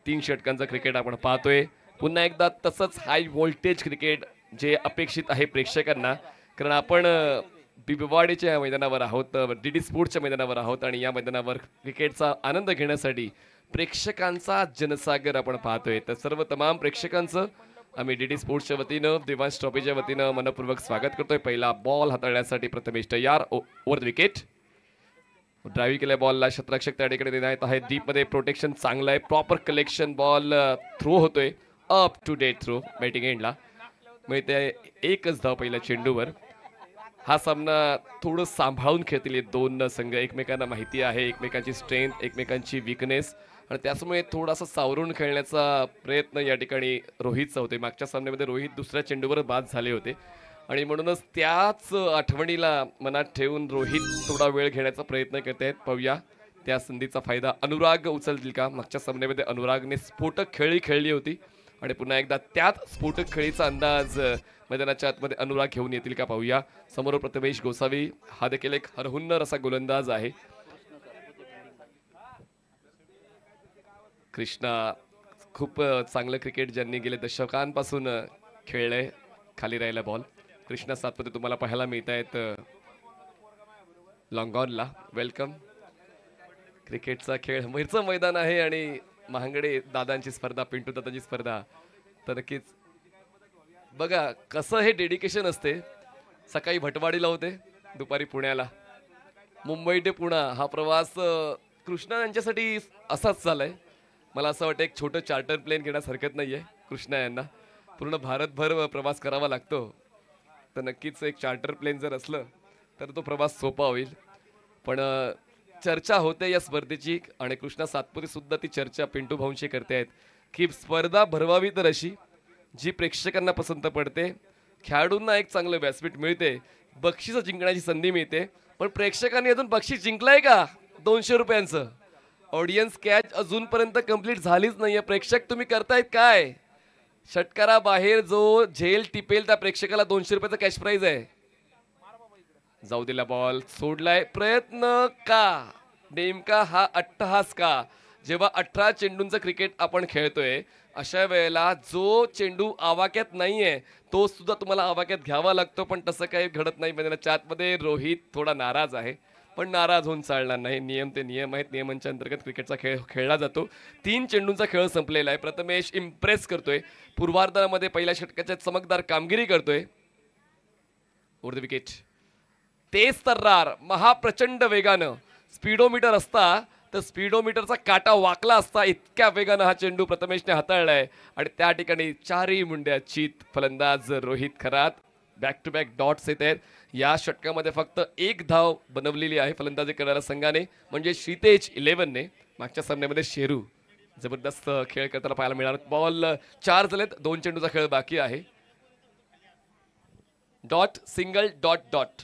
3 षटकांचं cricket आपण पाहतोय. पुन्हा एकदा तसंच हाय व्होल्टेज क्रिकेट जे अपेक्षित आहे प्रेक्षकांना, कारण आपण बिबवाडीच्या मैदानावर आहोत, डीडी स्पोर्ट्सच्या मैदानावर आहोत आणि या मैदानावर क्रिकेटचा आनंद घेण्यासाठी प्रेक्षकांचा जनसागर आपण पाहतोय. तर सर्व तमाम प्रेक्षकांचं आम्ही डीडी स्पोर्ट्सच्या वतीनं, दिवांश ट्रॉफीच्या वतीनं मनपूर्वक स्वागत करतोय. पहिला बॉल हाताळण्यासाठी प्रथमेश तयार, ओव्हर द विकेट. ड्राईव्ह केल्या बॉलला क्षेत्ररक्षक त्या ठिकाणी देण्यात आहे. डीपमध्ये प्रोटेक्शन चांगलं आहे, प्रॉपर कलेक्शन, बॉल थ्रो होतोय, up to date throw batting एंडला मिळते. एकच धाव पहिल्या चेंडूवर. हा सामना थोडं सांभाळून खेळतील दोन संघ. एकमेकांना माहिती आहे एकमेकांची स्ट्रेंथ, एकमेकांची विकनेस, आणि त्यामुळे थोडासा सावरून खेळण्याचा प्रयत्न या ठिकाणी रोहितचा होते. मागच्या सामन्यामध्ये रोहित दुसऱ्या चेंडूवर बाद झाले होते आणि म्हणूनच त्याच आठवणीला मनात ठेवून रोहित थोडा वेळ घेण्याचा प्रयत्न करत आहेत. पाहूया त्या संधीचा फायदा अनुराग उचलतील का. मागच्या सामन्यामध्ये अनुरागने स्फोटक खेळी खेळली होती आणि पुन्हा एकदा त्याच स्फोटक खेळीचा अंदाज मैदानाच्या आतमध्ये अनुराग घेऊन येतील का पाहूया. समोर प्रथमेश गोसावी, हा देखील एक हरहुन्नर असा गोलंदाज आहे. कृष्णा खूप चांगलं क्रिकेट ज्यांनी गेले दशकांपासून खेळलंय. खाली राहिला बॉल. कृष्णा सातपथे तुम्हाला पाहायला मिळत आहेत लॉंगॉनला. वेलकम. क्रिकेटचा खेळ मैरचं मैदान आहे आणि महांगडे दादांची स्पर्धा, पिंटू दादांची स्पर्धा. तर नक्कीच बघा कसं हे डेडिकेशन असते. सकाळी भटवाडीला होते, दुपारी पुण्याला, मुंबई ते पुणा हा प्रवास कृष्णा यांच्यासाठी असाच चाललाय. मला असं वाटतं एक छोटं चार्टर प्लेन घेण्यास हरकत नाही आहे. कृष्णा यांना पूर्ण भारतभर प्रवास करावा लागतो, तर नक्कीच एक चार्टर प्लेन जर असलं तर तो प्रवास सोपा होईल. पण चर्चा होते या स्पर्धेची आणि कृष्णा सातपुते सुद्धा ती चर्चा पिंटू भाऊंशी करते आहेत की स्पर्धा भरवावी तर अशी जी प्रेक्षकांना पसंत पडते, खेळाडूंना एक चांगलं व्यासपीठ मिळते, बक्षीस जिंकण्याची संधी मिळते. पण प्रेक्षकांनी अजून बक्षीस जिंकलंय का 200 रुपयांचं? ऑडियन्स कॅच अजूनपर्यंत कंप्लीट झालीच नाहीये. प्रेक्षक तुम्ही करतायत काय? षटकाराबाहेर जो झेल टिपेल त्या प्रेक्षकाला 200 रुपयाचा कॅश प्राइज आहे. जाऊ दिला बॉल, सोडलाय. प्रयत्न का? नेमका हा अट्टहास का? जेव्हा 18 चेंडूंचं क्रिकेट आपण खेळतोय अशा वेळेला जो चेंडू आवाक्यात नाहीये तो सुद्धा तुम्हाला आवाक्यात घ्यावा लागतो, पण तसं काही घडत नाही. मैदानाच्या आतमध्ये रोहित थोडा नाराज आहे, पण नाराज होऊन चालणार नाही. नियम ते नियम आहेत. नियमांच्या अंतर्गत क्रिकेटचा खेळ खेळला जातो. 3 चेंडूंचा खेळ संपलेला आहे. प्रथमेश इम्प्रेस करतोय. पूर्वार्धामध्ये पहिल्या षटकाच्या चमकदार कामगिरी करतोय. Over the wicket. तेज तर्रार, महाप्रचंड वेगानं स्पीडोमीटर असता तर स्पीडोमीटरचा काटा वाकला असता, इतक्या वेगानं हा चेंडू प्रथमेशने हाताळलाय आणि त्या ठिकाणी चारही मुंड्या चित. फलंदाज Rohit Kharat. Back to back dots येत आहेत. या षटकामध्ये फक्त एक धाव बनवलेली आहे फलंदाजी करणाऱ्या संघाने, म्हणजे श्रीतेज 11ने. मागच्या सामन्यामध्ये शेरू जबरदस्त खेळ करताना पाहायला मिळाला. बॉल 4 झालेत, 2 चेंडूचा खेळ बाकी आहे. Dot single dot dot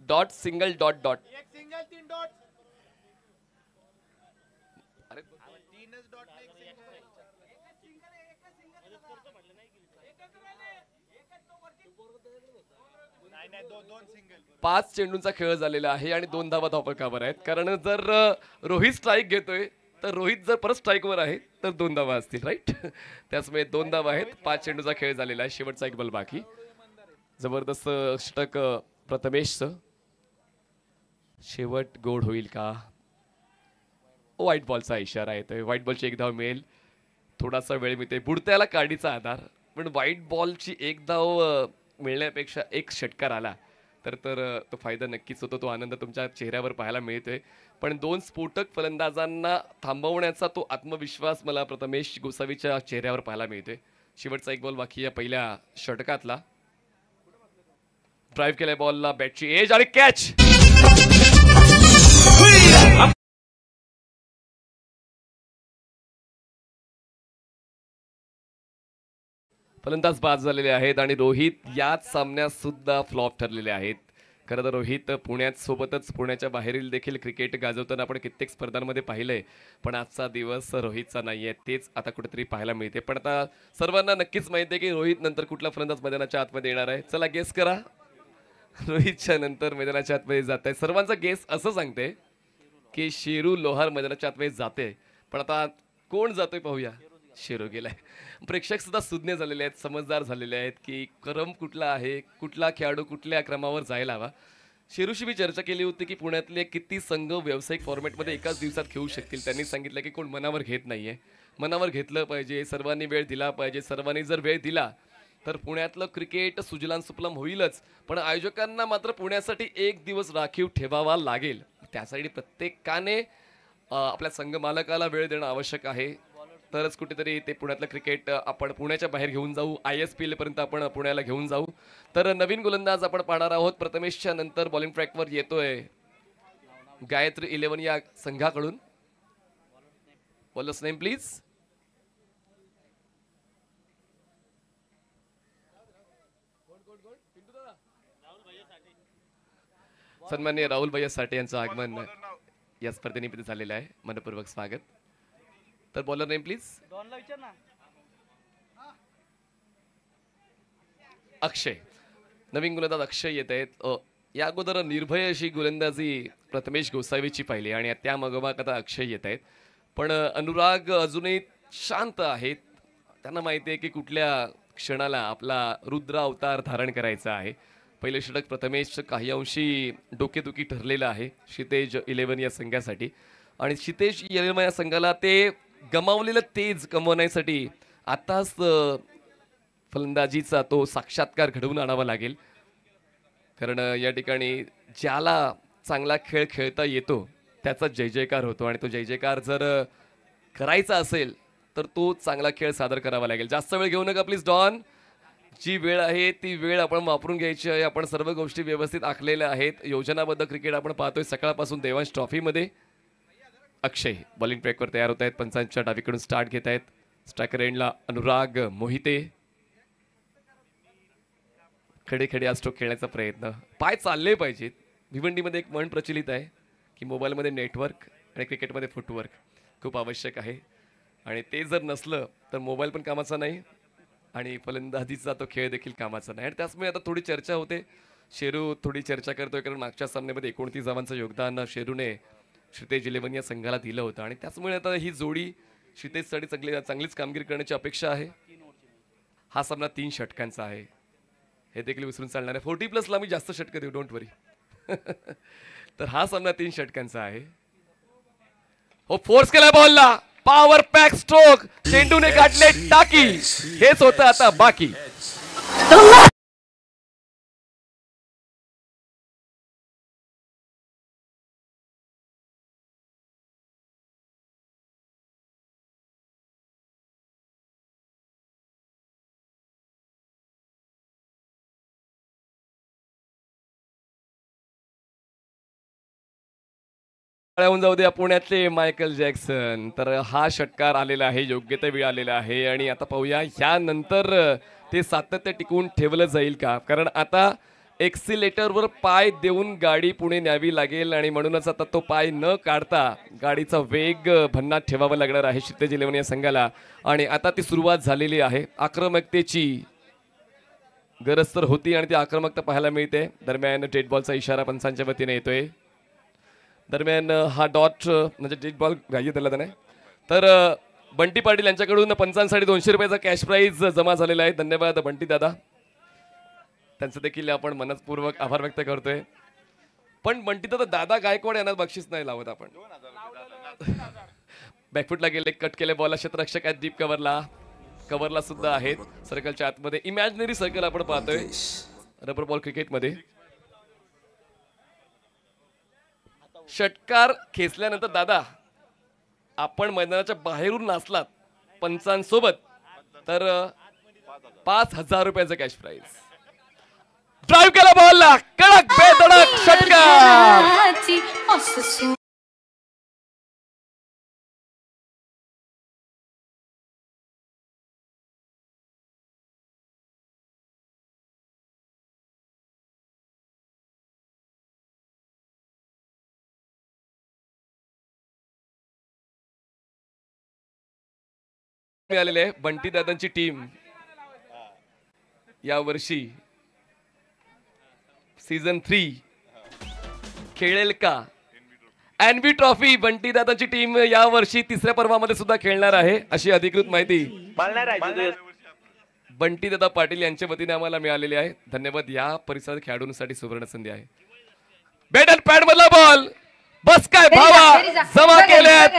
dot single dot dot. पाच चेंडूंचा खेळ झालेला आहे आणि 2 धावा धावफलकावर आहेत. कारण जर रोहित स्ट्राईक घेतोय तर रोहित जर परत स्ट्राईकवर आहे तर 2 धावा असतील, राईट. त्याचमुळे 2 धावा आहेत. 5 चेंडूचा खेळ झालेला आहे. शेवटचा एक बल बाकी. जबरदस्त षटक प्रथमेशचं. शेवट गोड होईल का? व्हाईट बॉलचा इशारा येतोय. व्हाईट बॉलची एक धाव मिळेल. थोडासा वेळ मिळते. बुडत्याला काडीचा आधार, पण व्हाईट बॉलची एक धाव मिळण्यापेक्षा एक षटकार आला तर तो फायदा नक्कीच होतो. तो आनंद तुमच्या चेहऱ्यावर पाहायला मिळतोय. पण 2 स्फोटक फलंदाजांना थांबवण्याचा तो आत्मविश्वास मला प्रथमेश गोसावीच्या चेहऱ्यावर पाहायला मिळतोय. शेवटचा एक बॉल बाकी या पहिल्या षटकातला. ड्राईव्ह केल्या बॉलला बॅटची एज आणि कॅच. फलंदाज बाद झालेले आहेत आणि रोहित याच सामन्यात सुद्धा फ्लॉप ठरलेले आहेत. खरं तर रोहित पुण्यात सोबतच पुण्याच्या बाहेरील देखील क्रिकेट गाजवताना आपण कित्येक स्पर्धांमध्ये पाहिलंय, पण आजचा दिवस रोहितचा नाहीये. तेच आता कुठेतरी पाहायला मिळते. पण आता सर्वांना नक्कीच माहिती आहे की रोहित नंतर कुठला फलंदाज मैदानाच्या आतमध्ये येणार आहे. चला गेस करा. रोहितच्या नंतर मैदानाच्या आतमध्ये जात आहे. सर्वांचा गेस असं सांगते की शेरू लोहार मैदानाच्या आतमध्ये जाते, पण आता कोण जातोय पाहूया. शेरू गेलाय. प्रेक्षक सुद्धा सुज्ञ झालेले आहेत, समजदार झालेले आहेत की क्रम कुठला आहे, कुठला खेळाडू कुठल्या क्रमावर जायला हवा. शेरूशी मी चर्चा केली होती की पुण्यातले किती संघ व्यावसायिक फॉर्मॅटमध्ये एकाच दिवसात खेळू शकतील. त्यांनी सांगितलं की कोण मनावर घेत नाहीये. मनावर घेतलं पाहिजे, सर्वांनी वेळ दिला पाहिजे. सर्वांनी जर वेळ दिला तर पुण्यातलं क्रिकेट सुजलाम सुफलाम होईलच, पण आयोजकांना मात्र पुण्यासाठी एक दिवस राखीव ठेवावा लागेल. त्यासाठी प्रत्येकाने आपल्या संघ मालकाला वेळ देणं आवश्यक आहे. तरच कुठेतरी ते पुण्यातलं क्रिकेट आपण पुण्याच्या बाहेर घेऊन जाऊ, ISPL पर्यंत आपण पुण्याला घेऊन जाऊ. तर नवीन गोलंदाज आपण पाहणार आहोत. प्रथमेशच्या नंतर बॉलिंग ट्रॅकवर येतोय गायत्री 11 या संघाकडून. Bowlers name please. सन्माननीय राहुल भैया साठे यांचं आगमन या स्पर्धेनिमित्त झालेलं आहे. मनपूर्वक स्वागत. तर बॉलर नेम प्लीज. अक्षय. नवीन गोलंदाज अक्षय येत आहेत. या अगोदर निर्भय अशी गोलंदाजी प्रथमेश गोसावीची पाहिली आणि त्या मगोमाग आता अक्षय येत आहेत. पण अनुराग अजूनही शांत आहेत. त्यांना माहिती आहे की कुठल्या क्षणाला आपला रुद्र अवतार धारण करायचा आहे. पहिले षटक प्रथमेश काही अंशी डोकेदुखी ठरलेलं आहे क्षितेज 11 या संघासाठी. आणि क्षितेज 11 या संघाला ते गमावलेलं तेज कमवण्यासाठी आताच फलंदाजीचा तो साक्षात्कार घडवून आणावा लागेल. कारण या ठिकाणी ज्याला चांगला खेळ खेळता येतो त्याचा जय जयकार होतो आणि तो जय जयकार जर करायचा असेल तर तो चांगला खेळ सादर करावा लागेल. जास्त वेळ घेऊ नका प्लीज डॉन. जी वेळ आहे ती वेळ आपण वापरून घ्यायची आहे. आपण सर्व गोष्टी व्यवस्थित आखलेल्या आहेत. योजनाबद्ध क्रिकेट आपण पाहतोय सकाळपासून देवांश ट्रॉफीमध्ये. अक्षय बॉलिंग ट्रॅकवर तयार होत आहेत. पंचांच्या डावीकडून स्टार्ट घेत आहेत. स्ट्रायकर एंडला अनुराग मोहिते. खडे खडे आज स्ट्रोक खेळण्याचा प्रयत्न. पाय चालले पाहिजेत. भिवंडीमध्ये एक म्हण प्रचलित आहे की मोबाईलमध्ये नेटवर्क आणि क्रिकेटमध्ये फुटवर्क खूप आवश्यक आहे. आणि ते जर नसलं तर मोबाईल पण कामाचा नाही आणि फलंदाजीचा तो खेळ देखील कामाचा नाही. आणि त्याचमुळे आता थोडी चर्चा होते. शेरू थोडी चर्चा करतोय कारण मागच्या सामन्यामध्ये 29 धावांचं योगदान शेरूने क्षितेज 11 या संघाला दिलं होतं आणि त्याचमुळे आता ही जोडी क्षितेजसाठी चांगलीच कामगिरी करण्याची अपेक्षा आहे. हा सामना 3 षटकांचा आहे हे देखील विसरून चालणार आहे. 40+ ला मी जास्त षटकं देऊ, डोंट वरी. तर हा सामना 3 षटकांचा आहे. हो फोर्स केला बॉलला. Power pack stroke. चेंडूने काढले टाकी. हेच होतं आता बाकी. होऊन जाऊ द्या पुण्यातले मायकल जॅक्सन. तर हा षटकार आलेला आहे, योग्य ते वेळ आलेला आहे. आणि आता पाहूया ह्यानंतर ते सातत्य टिकवून ठेवलं जाईल का. कारण आता एक्सिलेटरवर पाय देऊन गाडी पुढे न्यावी लागेल आणि म्हणूनच आता तो पाय न काढता गाडीचा वेग भन्नाट ठेवावा लागणार आहे क्षितेज 11 या संघाला. आणि आता ती सुरुवात झालेली आहे. आक्रमकतेची गरज तर होती आणि ती आक्रमकता पाहायला मिळते. दरम्यान डेड बॉलचा इशारा पंचांच्या वतीने येतोय. दरम्यान हा डॉट म्हणजे डेड बॉल ग्राह्य धरला त्याने. तर बंटी पाटील यांच्याकडून पंचांसाठी 200 रुपयाचा कॅश प्राईज जमा झालेला आहे. धन्यवाद बंटी दादा. त्यांचं देखील आपण मनपूर्वक आभार व्यक्त करतोय. पण बंटी दादा गायकवाड यांना बक्षीस नाही लावत आपण. बॅकफुटला गेले, कट केले बॉलला. क्षेत्ररक्षक आहेत डीप कव्हरला सुद्धा आहेत. सर्कलच्या आतमध्ये इमॅजिनरी सर्कल आपण पाहतोय रबर बॉल क्रिकेटमध्ये. षटकार खेचल्यानंतर दादा आपण मैदानाच्या बाहेरून नाचलात पंचांसोबत तर 5000 रुपयाचं कॅश प्राईज. ड्राईव्ह केला बॉलला, कडक बेधडक षटकार. मिळालेले आहे. बंटी दादांची टीम या वर्षी सीझन 3 खेळेल का एनबी ट्रॉफी बंटी दादाची टीम या वर्षी तिसऱ्या पर्वामध्ये सुद्धा खेळणार आहे अशी अधिकृत माहिती बंटी दादा पाटील यांच्या वतीने आम्हाला मिळालेली आहे. धन्यवाद. या परिसरात खेळाडूंसाठी सुवर्ण संधी आहे. बॅट अँड पॅड मधला बॉल बस काय भावा जमा केल्यात.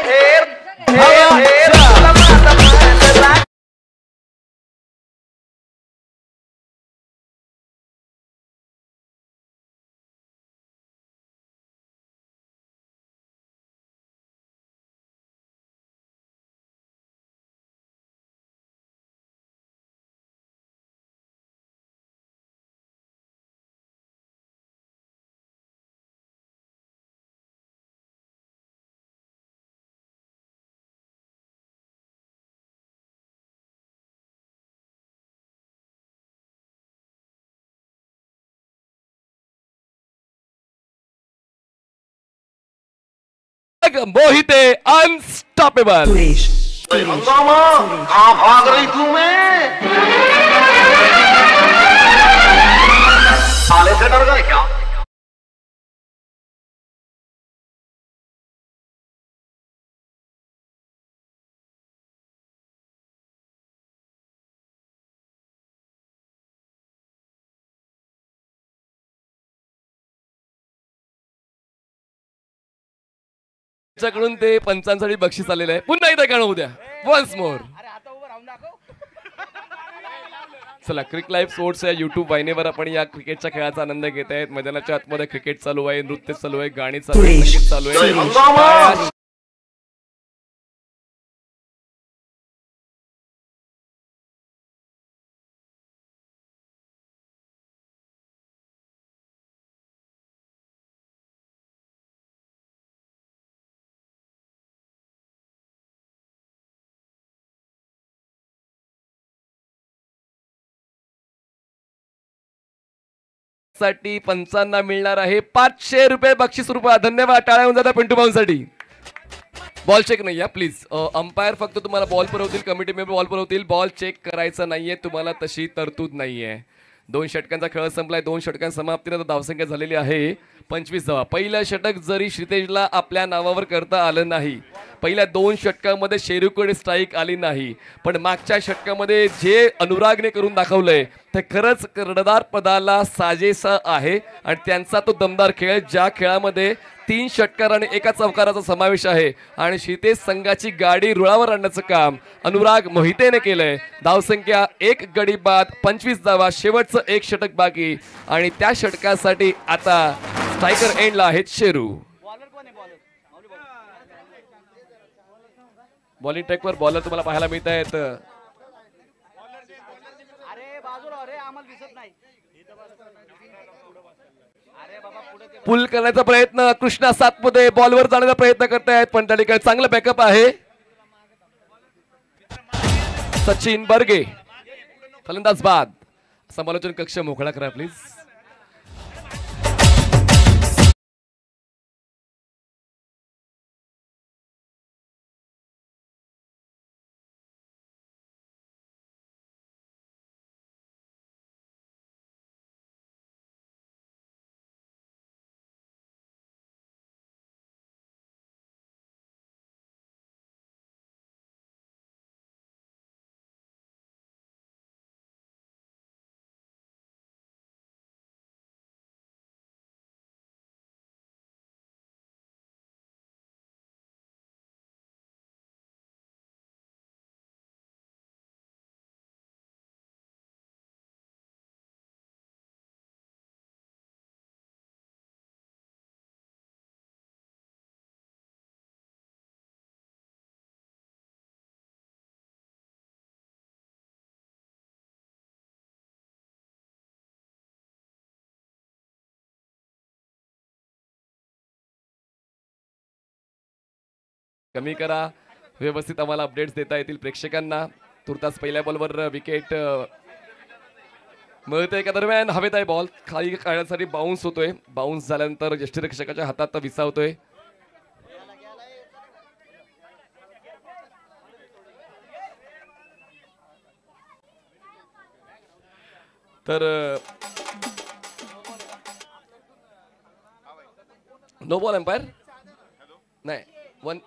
मोहिते अनस्टॉपेबल. कहाँ भाग रही तू मैं? साले से डर गए क्या? कडून ते पंचांसाठी बक्षीस आलेलं आहे. पुन्हा एकदा खेळू उद्या वन्स मोर. चला क्रिक लाईव्ह स्पोर्ट्स या युट्यूब वाहिनीवर आपण या क्रिकेटच्या खेळाचा आनंद घेत आहेत. मैदानाच्या आतमध्ये क्रिकेट चालू आहे, नृत्य चालू आहे, गाणी चालू आहे, संगीत चालू आहे. साठी पंचांना मिळणार आहे 500 रुपये बक्षीस रुपये. धन्यवाद. टाळ्या होऊन जाता पिंटू भाऊंसाठी. बॉल चेक नाही प्लीज. अंपायर फक्त तुम्हाला बॉल पुरवतील, कमिटी मेंबर बॉल पुरवतील. बॉल चेक करायचा नाहीये तुम्हाला, तशी तरतूद नाहीये. 2 षटकांचा खेळ संपलाय. 2 षटकांच्या समाप्तीनंतर धावसंख्या झालेली आहे 25 धावा. पहिलं षटक जरी श्रीतेजला आपल्या नावावर करता आलं नाही, पहिल्या 2 षटकांमध्ये शेरूकडे स्ट्राईक आली नाही, पण मागच्या षटकामध्ये जे अनुरागने करून दाखवलंय ते खरंच कर्णधार पदाला साजेसा आहे. आणि त्यांचा तो दमदार खेळ, ज्या खेळामध्ये 3 षटकार आणि 1 चौकाराचा समावेश आहे. आणि श्रीतेज संघाची गाडी रुळावर आणण्याचं काम अनुराग मोहितेने केलंय. धावसंख्या 1 गडी बाद, 25 धावा, शेवटचं 1 षटक बाकी. आणि त्या षटकासाठी आता स्ट्रायकर एंडला आहेत शेरू. बॉलिंग ट्रॅकवर बॉलर तुम्हाला पाहायला मिळत आहेत. पुल करण्याचा प्रयत्न कृष्णा 7 मध्ये बॉलवर जाण्याचा प्रयत्न करतायत, पण त्या ठिकाणी चांगलं बॅकअप आहे. सचिन बर्गे फलंदाज बाद. समालोचन कक्ष मोकळा करा प्लीज. कमी करा, व्यवस्थित आम्हाला अपडेट्स देता येतील प्रेक्षकांना. तुर्तास पहिल्या बॉलवर विकेट मिळते का दरम्यान हवेत आहे बॉल, खाली काढण्यासाठी बाउन्स होतोय. बाउन्स झाल्यानंतर यष्टिरक्षकाच्या हातात विसावतोय. तर नो बॉल एम्पायर. नाही वन.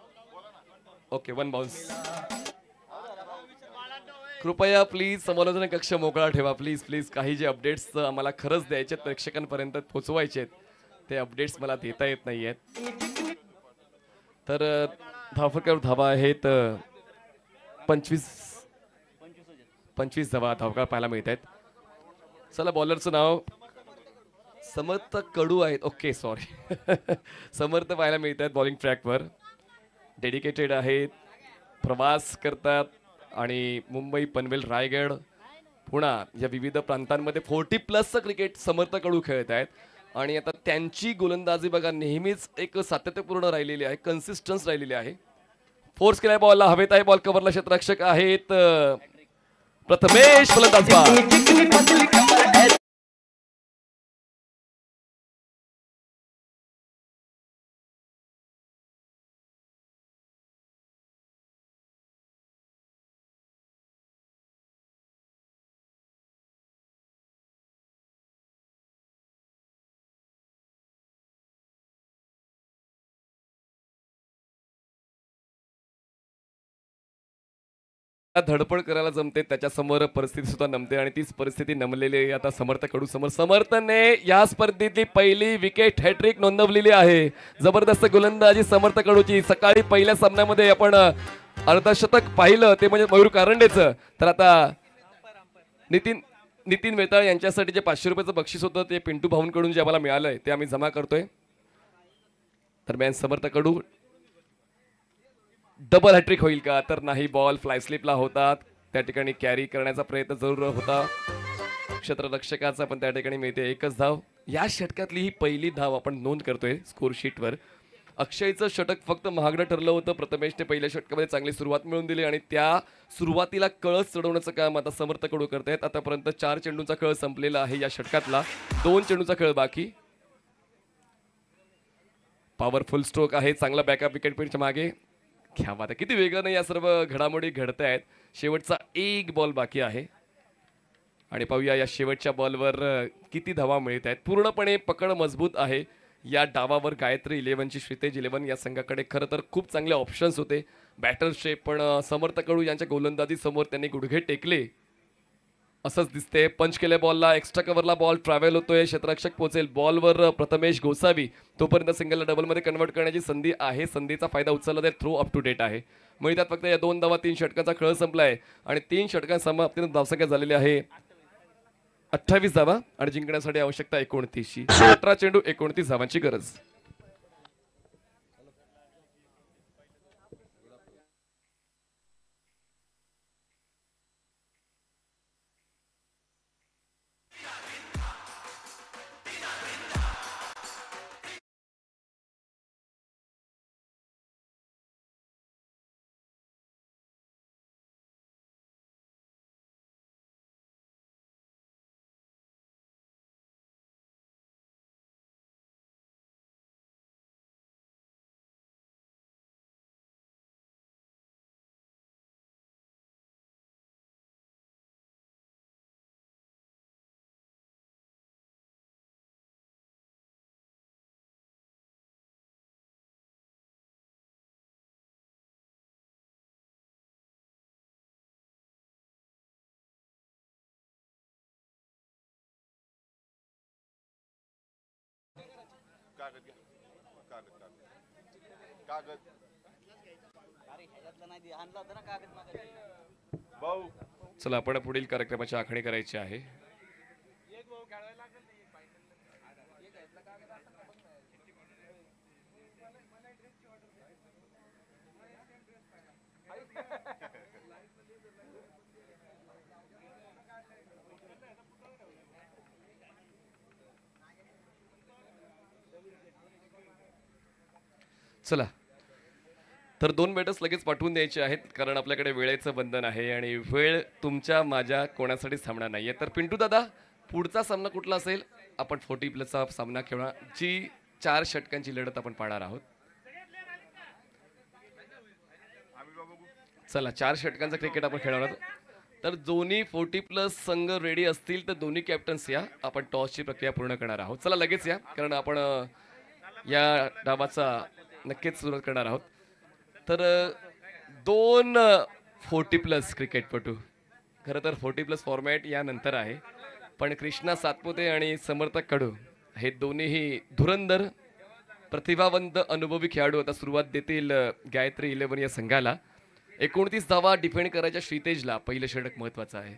Okay, one bounce. कृपया प्लीज समालोचन कक्ष मोकळा ठेवा. Please please. काही जे अपडेट्स आम्हाला खरंच द्यायचे आहेत, प्रेक्षकांपर्यंत पोहोचवायचे आहेत, ते अपडेट्स मला देता येत नाही आहेत. तर धावफलकावर धावा आहेत 25 धावा धावकार पाहायला मिळत आहेत. चला, बॉलरचं नाव समर्थ कडू आहेत. Okay, sorry. समर्थ पाहायला मिळत आहेत बॉलिंग ट्रॅकवर. डेडिकेटेड आहेत, प्रवास करतात आणि मुंबई, पनवेल, रायगड, पुणा या विविध प्रांतांमध्ये 40+ क्रिकेट समर्थ कडू खेळत आहेत. आणि आता त्यांची गोलंदाजी बघा नेहमीच एक सातत्यपूर्ण राहिलेली आहे, कन्सिस्टन्स राहिलेली आहे. फोर्स केलाय बॉलला, हवेत आहे बॉल, कव्हरला क्षेत्ररक्षक आहेत प्रथमेश फलंदाज. धडपड करायला जमते, त्याच्या समोर परिस्थिती सुद्धा नमते आणि तीच परिस्थिती नमलेली आहे आता समर्थ कडू समोर. समर्थने या स्पर्धेतली पहिली विकेट हॅट्रिक नोंदवलेली आहे. जबरदस्त गोलंदाजी समर्थ कडूची. सकाळी पहिल्या सामन्यामध्ये आपण अर्धशतक पाहिलं, ते म्हणजे मयूर कारंडेचं. तर आता नितीन वेताळ यांच्यासाठी जे 500 रुपयाचं बक्षीस होतं ते पिंटू भाऊंकडून जे आम्हाला मिळालंय ते आम्ही जमा करतोय. दरम्यान समर्थ कडू डबल हॅट्रिक होईल का, तर नाही. बॉल फ्लाय स्लिपला होतात, त्या ठिकाणी कॅरी करण्याचा प्रयत्न जरूर होता क्षेत्ररक्षकाचा, पण त्या ठिकाणी मिळते एकच धाव. या षटकातली ही पहिली धाव आपण नोंद करतोय स्कोर शीटवर. अक्षयचं षटक फक्त महागडं ठरलं होतं. प्रथमेशने पहिल्या षटकामध्ये चांगली सुरुवात मिळवून दिली आणि त्या सुरुवातीला कळस चढवण्याचं काम आता समर्थ कडू करतायत. आतापर्यंत 4 चेंडूंचा खेळ संपलेला आहे या षटकातला. 2 चेंडूचा खेळ बाकी. पॉवरफुल स्ट्रोक आहे, चांगला बॅकअप विकेट पीडच्या मागे. घ्या बात, किती वेगाने या सर्व घडामोडी घडत आहेत. शेवटचा एक बॉल बाकी आहे आणि पाहूया या शेवटच्या बॉलवर किती धावा मिळत आहेत. पूर्णपणे पकड मजबूत आहे या डावावर. गायत्री 11ची श्रीतेज 11 या संघाकडे खरं तर खूप चांगले ऑप्शन्स होते बॅटर्सचे, पण समर्थ कडू यांच्या गोलंदाजी समोर त्यांनी गुडघे टेकले असंच दिसते. पंच केले बॉलला, एक्स्ट्रा कव्हरला बॉल ट्रॅव्हल होतोय, क्षेत्ररक्षक पोहोचेल बॉलवर. प्रथमेश गोसावी तोपर्यंत सिंगलला डबलमध्ये कन्वर्ट करण्याची संधी आहे. संधीचा फायदा उचलला तर थ्रो अप टू डेट आहे. मिळतात फक्त या 2 धावा. 3 षटकांचा खेळ संपलाय आणि 3 षटकां समाप्तीने धावसंख्या झालेली आहे 28 धावा आणि जिंकण्यासाठी आवश्यकता 29ची. 18 चेंडू 29 धावांची गरज. चला, आपण पुढील कार्यक्रमाची आखणी करायची आहे. चला, तर 2 बॅटर्स लगेच पाठवून द्यायचे आहेत कारण आपल्याकडे वेळेचं बंधन आहे आणि वेळ तुमच्या माझ्या कोणासाठीच थांबणार नाहीये. तर पिंटू दादा, पुढचा सामना कुठला असेल? आपण 40+ सामना खेळणार, जी 4 षटकांची लढत आपण पाहणार आहोत. चला, 4 षटकांचा क्रिकेट आपण खेळणार आहोत. तर दोन्ही 40+ संघ रेडी असतील तर दोन्ही कॅप्टन्स या. आपण टॉसची प्रक्रिया पूर्ण करणार आहोत. चला लगेच या, कारण आपण या डावाचा नक्कीच सुरुवात करणार आहोत. तर 2 40+ क्रिकेटपटू, खरं तर 40+ फॉर्मॅट यानंतर आहे, पण कृष्णा सातपुते आणि समर्थ कडू हे दोन्हीही धुरंधर प्रतिभावंत अनुभवी खेळाडू आता सुरुवात देतील गायत्री 11 या संघाला. 29 धावा डिफेंड करायच्या श्रीतेजला पहिलं षटक महत्वाचं आहे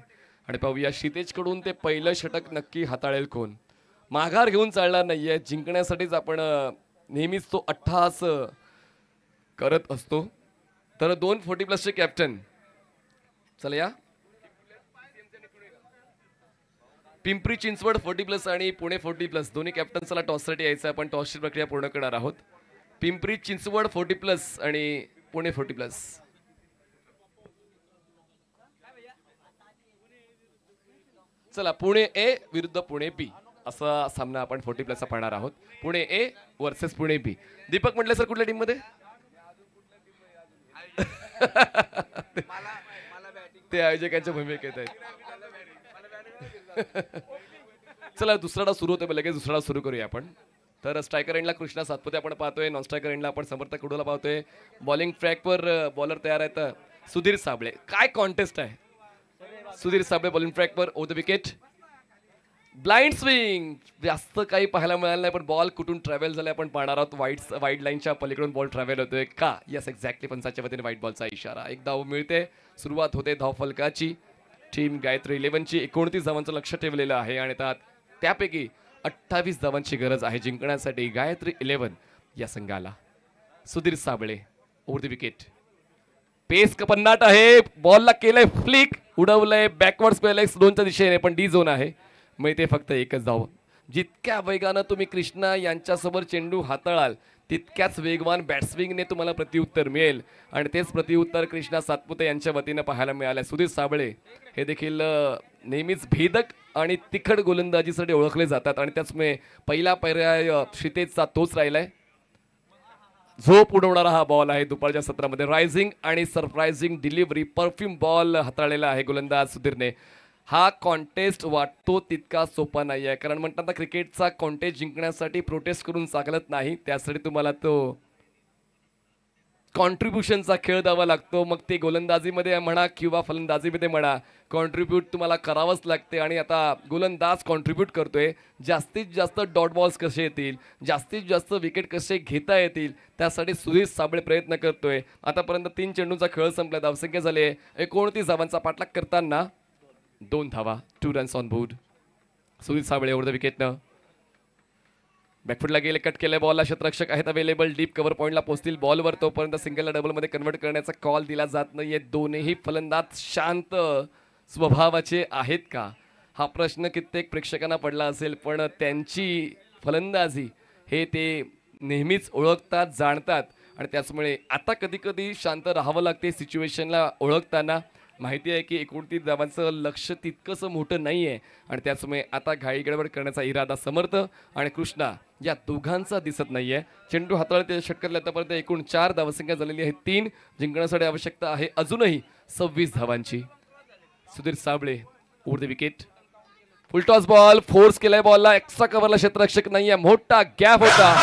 आणि पाहूया श्रीतेजकडून ते पहिलं षटक नक्की हाताळेल कोण. माघार घेऊन चालणार नाहीये, जिंकण्यासाठीच आपण नेहमीच तो अट्टहास करत असतो. तर 2 40+चे कॅप्टन, चला या. पिंपरी चिंचवड 40+ आणि पुणे 40+ दोन्ही कॅप्टन्सला टॉससाठी यायचं. आपण टॉसची प्रक्रिया पूर्ण करणार आहोत. पिंपरी चिंचवड 40+ आणि पुणे 40+. चला, पुणे ए विरुद्ध पुणे बी असा सामना आपण 40+चा पाहणार आहोत. पुणे ए वर्सेस पुणे बी. दीपक म्हटलं सर कुठल्या टीम मध्ये? ते आयोजकांच्या भूमिकेत आहेत. चला, दुसरा डाव सुरू होतोय, लगेच दुसरा डाव सुरू करूया आपण. तर स्ट्रायकर एंडला कृष्णा सातपुते आपण पाहतोय, नॉन स्ट्रायकर एंडला आपण समर्थ कडूला पाहतोय. बॉलिंग ट्रॅकवर बॉलर तयार आहेत सुधीर साबळे. काय कॉन्टेस्ट आहे. सुधीर साबळे बॉलिंग ट्रॅकवर, over the wicket. Blind swing, जास्त काही पाहायला मिळालं नाही, पण बॉल कुठून ट्रॅव्हल झालाय आपण पाहणार आहोत. वाईड लाईनच्या पलीकडून बॉल ट्रॅव्हल होतोय का? Yes, exactly. पंचाच्या वतीने व्हाईट बॉलचा इशारा. एक धाव मिळते. सुरुवात होते धाव फलकाची. टीम गायत्री 11ची 29 धावांचं लक्ष ठेवलेलं आहे आणि त्यापैकी 28 धावांची गरज आहे जिंकण्यासाठी गायत्री 11 या संघाला. Sudhir Sable over the wicket. Pace कपन्नाट आहे, बॉलला केलंय फ्लिक, उडवलंय बॅकवर्ड स्क्वेअर लेग्स 2च्या दिशेने, पण डी झोन आहे, मिळते फक्त एकच धाव. जितक्या वेगानं तुम्ही कृष्णा यांच्यासमोर चेंडू हाताळाल तितक्याच वेगवान बॅट्सविंगने तुम्हाला प्रत्युत्तर मिळेल आणि तेच प्रत्युत्तर कृष्णा सातपुते यांच्या वतीनं पाहायला मिळालं. सुधीर साबळे हे देखील नेहमीच भेदक आणि तिखट गोलंदाजीसाठी ओळखले जातात आणि त्याचमुळे पहिला पर्याय क्षितेजचा तोच राहिलाय. झोप उडवणारा हा बॉल आहे दुपारच्या सत्रामध्ये. रायझिंग आणि सरप्राइझिंग डिलिव्हरी, परफ्यूम बॉल हाताळलेला आहे गोलंदाज सुधीरने. हा कॉन्टेस्ट वाटतो तितका सोपा नाही आहे, कारण म्हणतात ना क्रिकेटचा कॉन्टेस्ट जिंकण्यासाठी प्रोटेस्ट करून चालत नाही, त्यासाठी तुम्हाला तो कॉन्ट्रीब्युशनचा खेळ द्यावा लागतो. मग ते गोलंदाजीमध्ये म्हणा किंवा फलंदाजीमध्ये म्हणा, कॉन्ट्रीब्यूट तुम्हाला करावंच लागते. आणि आता गोलंदाज कॉन्ट्रीब्यूट करतोय, जास्तीत जास्त डॉट बॉल्स कसे येतील, जास्तीत जास्त विकेट कसे घेता येतील, त्यासाठी सुधीर साबळे प्रयत्न करतोय. आतापर्यंत 3 चेंडूंचा खेळ संपला, धावसंख्या झाली 29 धावांचा पाठलाग करताना 2 धावा, 2 runs on board. Sudhir Sable over the विकेटनं बॅकफुटला गेले, कट केले बॉलला, क्षेत्ररक्षक आहेत अवेलेबल, डीप कव्हर पॉईंटला पोहोचतील बॉलवर, तोपर्यंत सिंगलला डबलमध्ये कन्वर्ट करण्याचा कॉल दिला जात नाहीये. दोन्ही फलंदाज शांत स्वभावाचे आहेत का, हा प्रश्न कित्येक प्रेक्षकांना पडला असेल, पण त्यांची फलंदाजी हे ते नेहमीच ओळखतात, जाणतात आणि त्याचमुळे आता कधी कधी शांत राहावं लागते सिच्युएशनला ओळखताना. माहिती आहे की 29 धावांचं लक्ष तितकंसं मोठं नाही आहे आणि त्याचमुळे आता घाई गडबड करण्याचा इरादा समर्थ आणि कृष्णा या दोघांचा दिसत नाही आहे. चेंडू हाताळते षटकातले आतापर्यंत एकूण 4 धावसंख्या झालेली आहे, 3 जिंकण्यासाठी आवश्यकता आहे अजूनही 26 धावांची. Sudhir Sable over the wicket. Full toss ball, force केलाय बॉलला, एक्स्ट्रा कव्हरला क्षेत्ररक्षक नाही आहे, मोठा गॅप होता.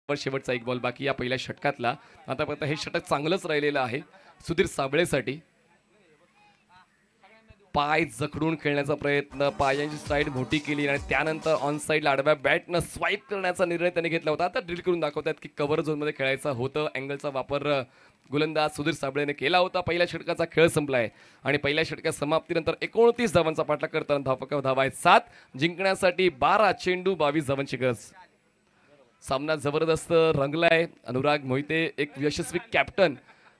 शेवटचा एक बॉल बाकी या पहिल्या षटकातला. आतापर्यंत हे षटक चांगलंच राहिलेलं आहे सुधीर साबळेसाठी. पाय जखडून खेळण्याचा प्रयत्न, पायांची साईड मोठी केली आणि त्यानंतर ऑन साईडला आडव्या बॅटनं स्वाईप करण्याचा निर्णय त्याने घेतला होता. आता ड्रिल करून दाखवतात की कव्हर झोनमध्ये खेळायचं होतं. अँगलचा वापर गोलंदाज सुधीर साबळेने केला होता. पहिल्या षटकाचा खेळ संपलाय आणि पहिल्या षटकात समाप्तीनंतर 29 धावांचा पाठलाग करताना धावा आहेत 7. जिंकण्यासाठी 12 चेंडू 22 धावांची गरज. सामना जबरदस्त रंगलाय. अनुराग मोहिते एक यशस्वी कॅप्टन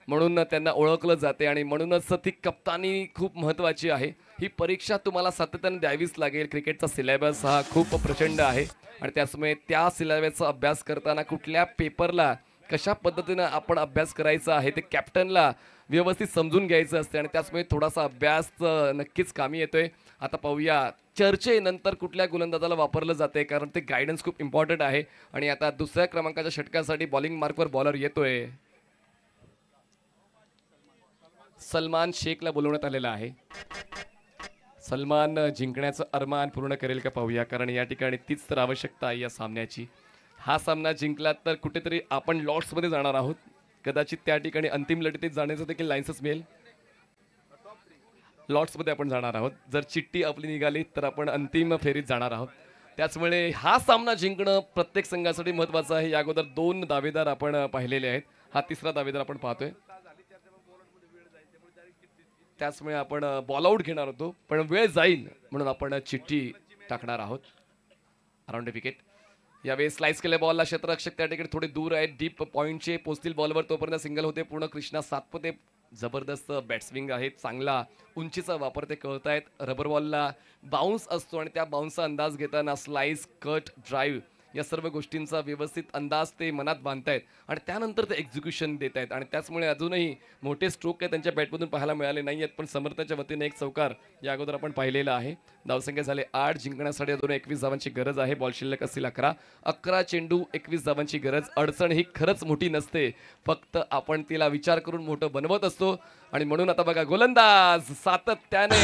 म्हणून त्यांना ओळखलं जाते आणि म्हणूनच ती कप्तानी खूप महत्त्वाची आहे. ही परीक्षा तुम्हाला सातत्याने द्यावीच लागेल. क्रिकेटचा सिलेबस हा खूप प्रचंड आहे आणि त्याचमुळे त्या सिलेबसचा अभ्यास करताना कुठल्या पेपरला कशा पद्धतीनं आपण अभ्यास करायचा आहे ते कॅप्टनला व्यवस्थित समजून घ्यायचं असते आणि त्याचमुळे थोडासा अभ्यास नक्कीच कामी येतोय. आता पाहूया चर्चेनंतर कुठल्या गोलंदाजाला वापरलं जाते, कारण ते गायडन्स खूप इम्पॉर्टंट आहे. आणि आता दुसऱ्या क्रमांकाच्या षटकासाठी बॉलिंग मार्कवर बॉलर येतोय. सलमान शेखला बोलवण्यात आलेला आहे. सलमान जिंकण्याचं अरमान पूर्ण करेल का पाहूया, कारण या ठिकाणी तीच तर आवश्यकता आहे या सामन्याची. हा सामना जिंकला तर कुठेतरी आपण लॉर्ड्समध्ये जाणार आहोत. कदाचित त्या ठिकाणी अंतिम लढतीत जाण्याचं देखील लायन्सच मिळेल. लॉर्ड्समध्ये आपण जाणार आहोत. जर चिठ्ठी आपली निघाली तर आपण अंतिम फेरीत जाणार आहोत. त्याचमुळे हा सामना जिंकणं प्रत्येक संघासाठी महत्त्वाचं आहे. या अगोदर 2 दावेदार आपण पाहिलेले आहेत. हा तिसरा दावेदार आपण पाहतोय. त्याचमुळे आपण बॉल आउट घेणार होतो, पण वेळ जाईल म्हणून आपण चिठ्ठी टाकणार आहोत. अराउंड विकेट यावेळी स्लाइस केल्या बॉलला क्षेत्ररक्षक त्या ठिकाणी थोडे दूर आहेत. डीप पॉईंटचे पोचतील बॉलवर, तोपर्यंत सिंगल होते. पूर्ण कृष्णा सातपुते जबरदस्त बॅट्सविंग आहे. चांगला उंचीचा वापर ते कळत आहेत. रबर बॉलला बाउन्स असतो आणि त्या बाउन्सचा अंदाज घेताना स्लाइस, कट, ड्राईव्ह या सर्व गोष्टींचा व्यवस्थित अंदाज ते मनात बांधतायत आणि त्यानंतर ते एक्झिक्युशन देत आहेत. आणि त्याचमुळे अजूनही मोठे स्ट्रोक काही त्यांच्या बॅटमधून पाहायला मिळाले नाही आहेत, पण समर्थाच्या वतीने एक चौकार या अगोदर आपण पाहिलेला आहे. धावसंख्या झाले 8. जिंकण्यासाठी अजून 21 धावांची गरज आहे. बॉल शिल्लक असतील 11 चेंडू 21 धावांची गरज. अडचण ही खरंच मोठी नसते, फक्त आपण तिला विचार करून मोठं बनवत असतो. आणि म्हणून आता बघा गोलंदाज सातत्याने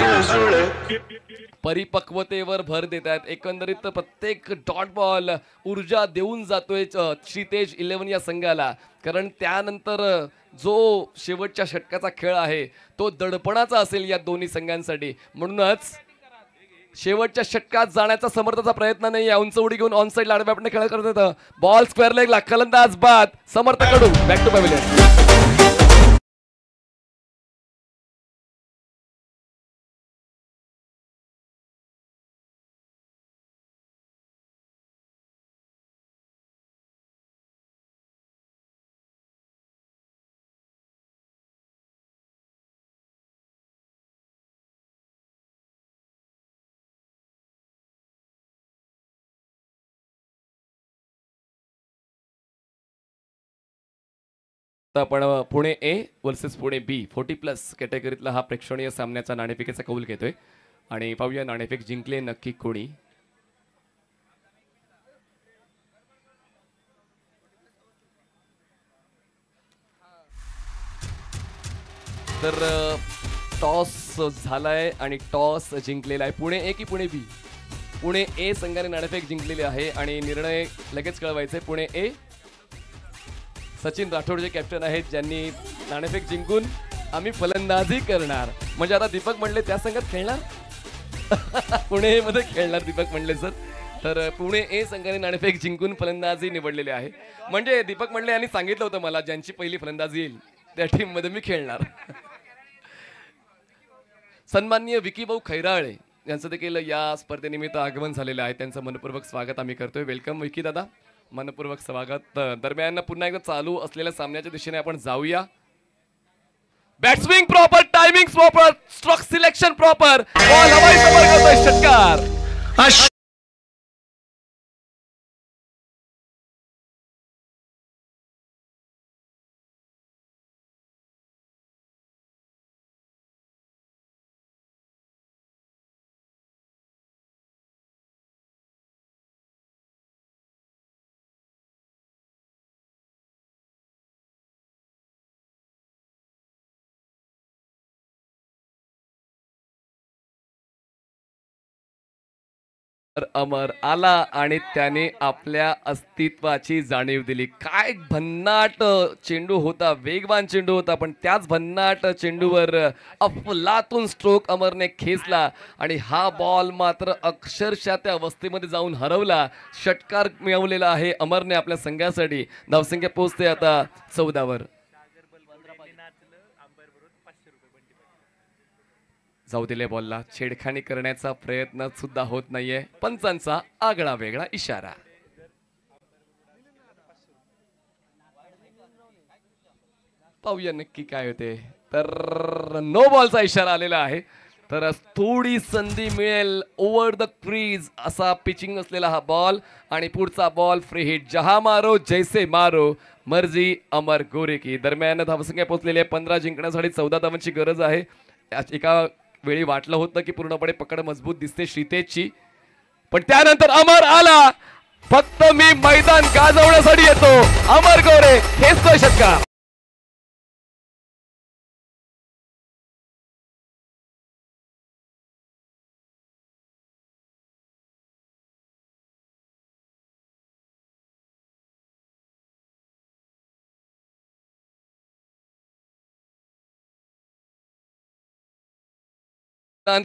परिपक्वतेवर भर देत आहेत. एकंदरीत प्रत्येक डॉट बॉल ऊर्जा देऊन जातोय श्रीतेज 11 या संघाला, कारण त्यानंतर जो शेवटच्या षटकाचा खेळ आहे तो दडपणाचा असेल या दोन्ही संघांसाठी. म्हणूनच शेवटच्या षटकात जाण्याचा समर्थाचा प्रयत्न नाही. उंच उडी घेऊन ऑन साईड आडव्या आपण खेळ करत होतं. बॉल स्क्वेअर लेगला, फलंदाज बाद, समर्थकडून बॅक टू पॅव्हिलियन. तर आपण Pune A versus Pune B 40+ कॅटेगरीतला हा प्रेक्षणीय सामन्याचा नाणेफेकीचा कौल घेतोय आणि पाहूया नाणेफेक जिंकले नक्की कोणी. तर टॉस झालाय आणि टॉस जिंकलेला आहे पुणे ए की पुणे बी. पुणे ए संघाने नाणेफेक जिंकलेली आहे आणि निर्णय लगेच कळवायचे. पुणे ए सचिन राठोड जे कॅप्टन आहेत, ज्यांनी नाणेफेक जिंकून आम्ही फलंदाजी करणार, म्हणजे आता दीपक मंडले त्या संघात खेळणार. पुणे मध्ये खेळणार दीपक मंडले सर. तर पुणे ए संघाने नाणेफेक जिंकून फलंदाजी निवडलेली आहे. म्हणजे दीपक मंडले यांनी सांगितलं होतं मला, ज्यांची पहिली फलंदाजी येईल त्या टीम मध्ये मी खेळणार. सन्माननीय विकीभाऊ खैराळे यांचं देखील या स्पर्धेनिमित्त आगमन झालेलं आहे. त्यांचं मनपूर्वक स्वागत आम्ही करतोय. वेलकम विकी दादा, मनपूर्वक स्वागत. दरम्यान पुन्हा एकदा चालू असलेल्या सामन्याच्या दिशेने आपण जाऊया. Bat swing proper, timing proper, stroke selection proper, ball हवाई सफर करतोय षटकार. अमर आला आणि त्याने आपल्या अस्तित्वाची जाणीव दिली. काय भन्नाट चेंडू होता, वेगवान चेंडू होता, पण त्याच भन्नाट चेंडूवर अफलातून स्ट्रोक अमरने खेचला आणि हा बॉल मात्र अक्षरशः त्या अवस्थेमध्ये जाऊन हरवला. षटकार मिळवलेला आहे अमरने आपल्या संघासाठी. धावसंख्या पोहोचते आता 14 वर. जाऊ दिले बॉलला, छेडखानी करण्याचा प्रयत्न सुद्धा होत नाहीये. पंचांचा आगळा वेगळा इशारा. पाहूया नक्की काय होते. तर नो बॉलचा इशारा आलेला आहे तर थोडी संधी मिळेल ओव्हर द क्रीज असा पिचिंग असलेला हा बॉल आणि पुढचा बॉल फ्री हिट. जहा मारो जैसे मारो मर्जी अमर गोरे की. दरम्यान धावसंख्या पोहोचलेली आहे 15 जिंकण्यासाठी 14 धावांची गरज आहे. एका वेळी वाटलं होतं की पूर्णपणे पकड मजबूत दिसते श्रीतेजची, पण त्यानंतर अमर आला. फक्त मी मैदान गाजवण्यासाठी येतो. अमर गोरे खेचतोय षटकार.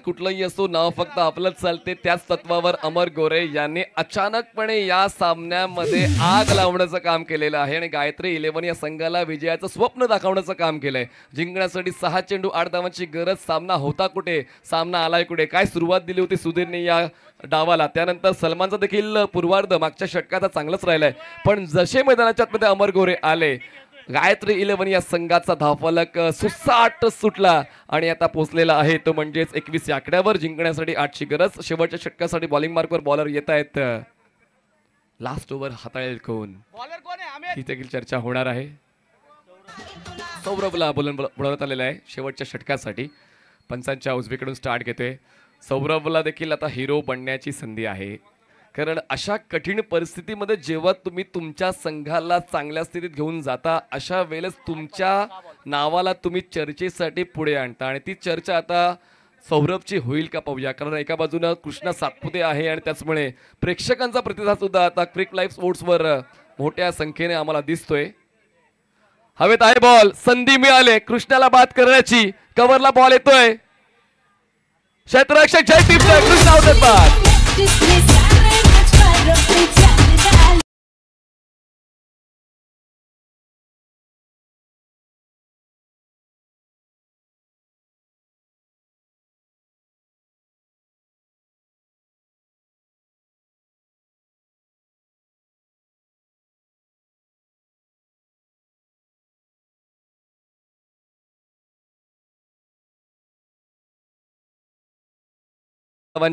कुठलंही असो नाव फक्त आपलंच चालते. त्याच तत्वावर अमर गोरे यांनी अचानकपणे या सामन्यामध्ये आग लावण्याचं काम केलेलं आहे आणि गायत्री 11 या संघाला विजयाचं स्वप्न दाखवण्याचं काम केलंय. जिंकण्यासाठी 6 चेंडू 8 धावांची गरज. सामना होता कुठे, सामना आलाय कुठे. काय सुरुवात दिली होती सुधीरने या डावाला. त्यानंतर सलमानचा देखील पूर्वार्ध मागच्या षटकाचा चांगलंच राहिलाय, पण जसे मैदानाच्या आतमध्ये अमर गोरे आले गायत्री 11 या संघाचा धावफलक सुसाट सुटला आणि आता पोहोचलेला आहे तो म्हणजेच 21 या आकड्यावर. जिंकण्यासाठी 8ची गरज. शेवटच्या षटकासाठी बॉलिंग मार्कवर बॉलर येत आहेत. लास्ट ओव्हर हाताळेल कोण, ही देखील चर्चा होणार आहे. सौरभला बोलवण्यात आलेला आहे शेवटच्या षटकासाठी. पंचांच्या उजवीकडून स्टार्ट घेतोय. सौरभला देखील आता हिरो बनण्याची संधी आहे, कारण अशा कठीण परिस्थितीमध्ये जेव्हा तुम्ही तुमच्या संघाला चांगल्या स्थितीत घेऊन जाता अशा वेळेस तुमच्या नावाला तुम्ही चर्चेसाठी पुढे आणता आणि ती चर्चा आता सौरभची होईल का पाहूया. कारण एका बाजूनं कृष्णा सातपुते आहे आणि त्याचमुळे प्रेक्षकांचा प्रतिसाद सुद्धा आता क्रिक लाईव्ह स्पोर्ट्सवर मोठ्या संख्येने आम्हाला दिसतोय. हवेत आहे बॉल, संधी मिळाले कृष्णाला बाद करण्याची. कव्हरला बॉल येतोय, क्षेत्ररक्षक जयदीप कृष्णा होतात बाद.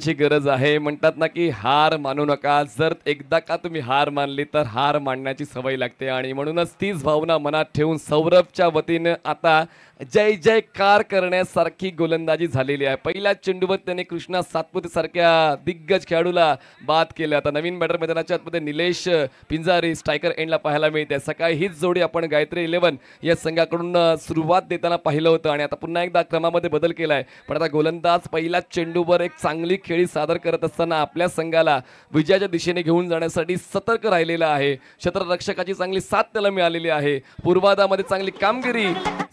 ची गरज आहे. म्हणतात ना की हार मानू नका. जर एकदा का तुम्ही हार मानली तर हार मानण्याची सवय लागते आणि म्हणूनच तीच भावना मनात ठेवून सौरभच्या वतीनं आता जय जयकार करण्यासारखी गोलंदाजी झालेली आहे. पहिल्या चेंडूवर त्याने कृष्णा सातपुते सारख्या दिग्गज खेळाडूला बाद केलं. आता नवीन बॅटर मैदानाच्या आतमध्ये निलेश पिंजारी स्ट्रायकर एंडला पाहायला मिळते. सकाळी हीच जोडी आपण गायत्री 11 या संघाकडून सुरुवात देताना पाहिलं होतं आणि आता पुन्हा एकदा क्रमामध्ये बदल केलाय. पण आता गोलंदाज पहिल्या चेंडूवर एक चांगली खेळी सादर करत असताना आपल्या संघाला विजयाच्या दिशेने घेऊन जाण्यासाठी सतर्क राहिलेला आहे. क्षेत्ररक्षकाची चांगली साथ त्याला मिळालेली आहे. पूर्वार्धामध्ये चांगली कामगिरी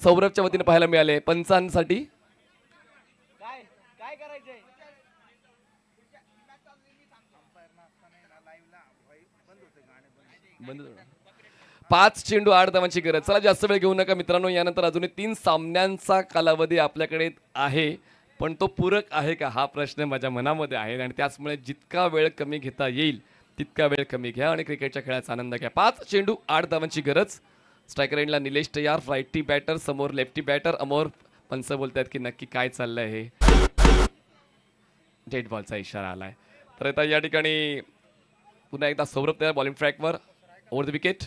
सौरभच्या वतीने पाहायला मिळाले. पंचांसाठी पाच चेंडू 8 धावांची गरज. चला जास्त वेळ घेऊ नका मित्रांनो. यानंतर अजूनही 3 सामन्यांचा कालावधी आपल्याकडे आहे, पण तो पूरक आहे का हा प्रश्न माझ्या मनामध्ये आहे आणि त्याचमुळे जितका वेळ कमी घेता येईल तितका वेळ कमी घ्या आणि क्रिकेटच्या खेळाचा आनंद घ्या. 5 चेंडू 8 धावांची गरज. स्ट्रायकर एंडला निलेश तयार. राईटी बॅटर समोर लेफ्टी बॅटर. अमोर पंच बोलतायत की नक्की काय चाललंय हे. डेड बॉलचा इशारा आलाय. तर आता या ठिकाणी पुन्हा एकदा सौरभ तयार बॉलिंग ट्रॅकवर. ओव्हर द विकेट